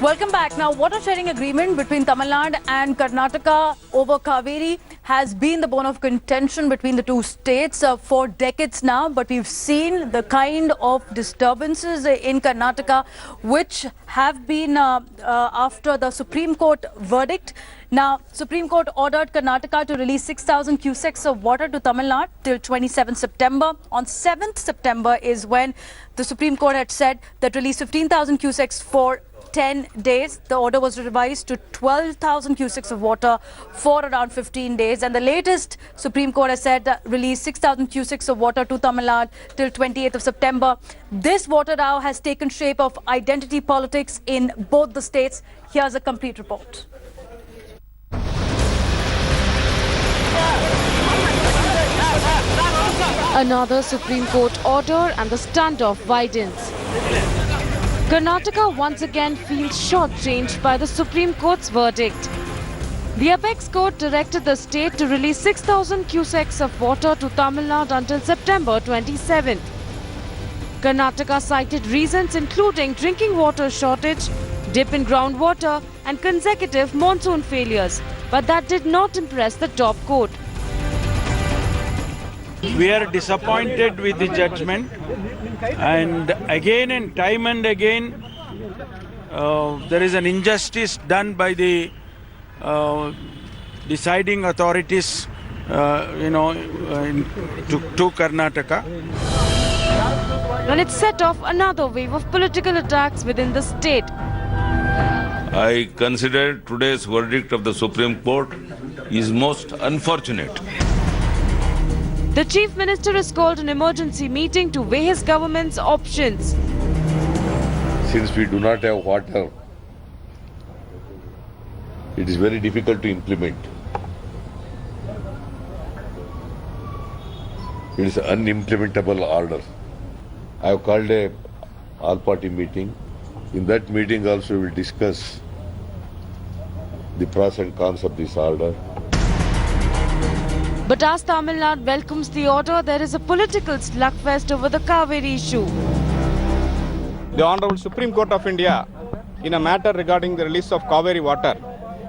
Welcome back. Now, water sharing agreement between Tamil Nadu and Karnataka over Cauvery has been the bone of contention between the two states for decades now. But we've seen the kind of disturbances in Karnataka which have been after the Supreme Court verdict. Now, Supreme Court ordered Karnataka to release 6,000 cusecs of water to Tamil Nadu till 27 September. On 7th September is when the Supreme Court had said that release 15,000 cusecs for 10 days. The order was revised to 12,000 cusecs of water for around 15 days. And the latest Supreme Court has said release 6,000 cusecs of water to Tamil Nadu till 28th of September. This water row has taken shape of identity politics in both the states. Here's a complete report. Another Supreme Court order and the standoff widens. Karnataka once again feels shortchanged by the Supreme Court's verdict. The apex court directed the state to release 6,000 cusecs of water to Tamil Nadu until September 27th. Karnataka cited reasons including drinking water shortage, dip in groundwater and consecutive monsoon failures, but that did not impress the top court. We are disappointed with the judgment, and again and time there is an injustice done by the deciding authorities to Karnataka. And it set off another wave of political attacks within the state. I consider today's verdict of the Supreme Court is most unfortunate. The Chief Minister has called an emergency meeting to weigh his government's options. Since we do not have water, it is very difficult to implement. It is an unimplementable order. I have called a all-party meeting. In that meeting also we will discuss the pros and cons of this order. But as Tamil Nadu welcomes the order, there is a political slugfest over the Cauvery issue. The Honorable Supreme Court of India, in a matter regarding the release of Cauvery water,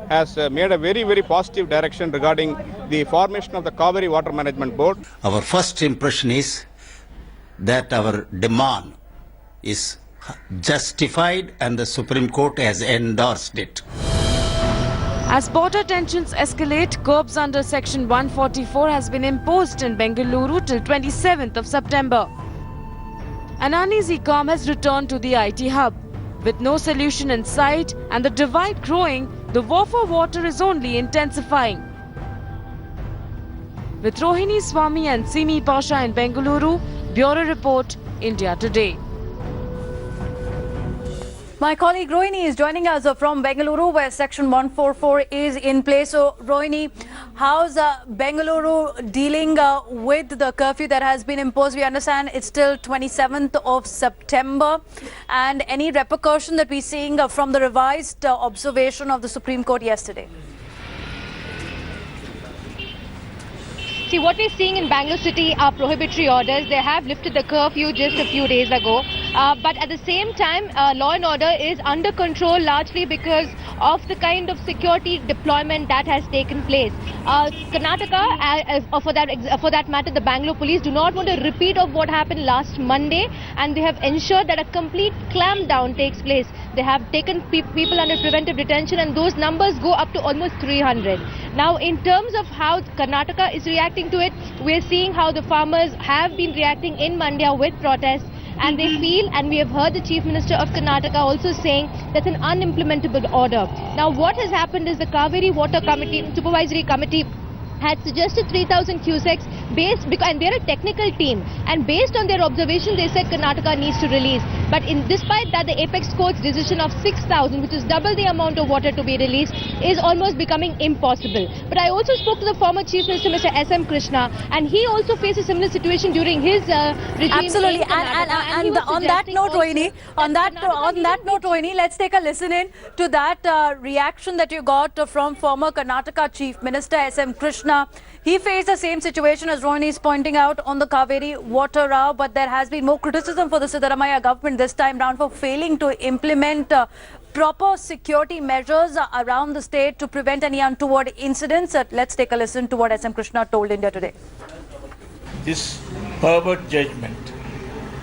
has made a very, very positive direction regarding the formation of the Cauvery Water Management Board. Our first impression is that our demand is justified and the Supreme Court has endorsed it. As border tensions escalate, curbs under Section 144 has been imposed in Bengaluru till 27th of September. An uneasy calm has returned to the IT hub. With no solution in sight and the divide growing, the war for water is only intensifying. With Rohini Swami and Simi Pasha in Bengaluru, Bureau Report, India Today. My colleague Rohini is joining us from Bengaluru, where Section 144 is in place. So, Rohini, how's Bengaluru dealing with the curfew that has been imposed? We understand it's till 27th of September. And any repercussion that we're seeing from the revised observation of the Supreme Court yesterday? See, what we're seeing in Bangalore City are prohibitory orders. They have lifted the curfew just a few days ago. But at the same time, law and order is under control largely because of the kind of security deployment that has taken place. Karnataka, for that matter, the Bangalore police do not want a repeat of what happened last Monday, and they have ensured that a complete clampdown takes place. They have taken people under preventive detention, and those numbers go up to almost 300. Now, in terms of how Karnataka is reacting to it, we're seeing how the farmers have been reacting in Mandya with protests, and they feel, and we have heard the Chief Minister of Karnataka also saying that's an unimplementable order. Now, what has happened is the Cauvery Water Supervisory Committee had suggested 3,000 cusecs and they're a technical team, and based on their observation they said Karnataka needs to release. But despite that, the apex court's decision of 6,000, which is double the amount of water to be released, is almost becoming impossible. But I also spoke to the former Chief Minister, Mr. S.M. Krishna, and he also faced a similar situation during his regime. Absolutely, and on that note, Rohini, let's take a listen in to that reaction that you got from former Karnataka Chief Minister S.M. Krishna. He faced the same situation as Rohini is pointing out on the Cauvery water row, but there has been more criticism for the Siddaramaiah government this time round for failing to implement proper security measures around the state to prevent any untoward incidents? Let's take a listen to what S.M. Krishna told India Today. This pervert judgment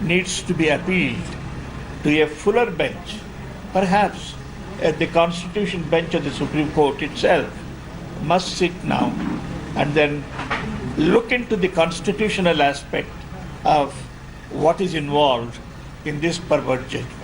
needs to be appealed to a fuller bench, perhaps at the Constitution bench of the Supreme Court itself must sit now and then look into the constitutional aspect of what is involved in this pervert judgment.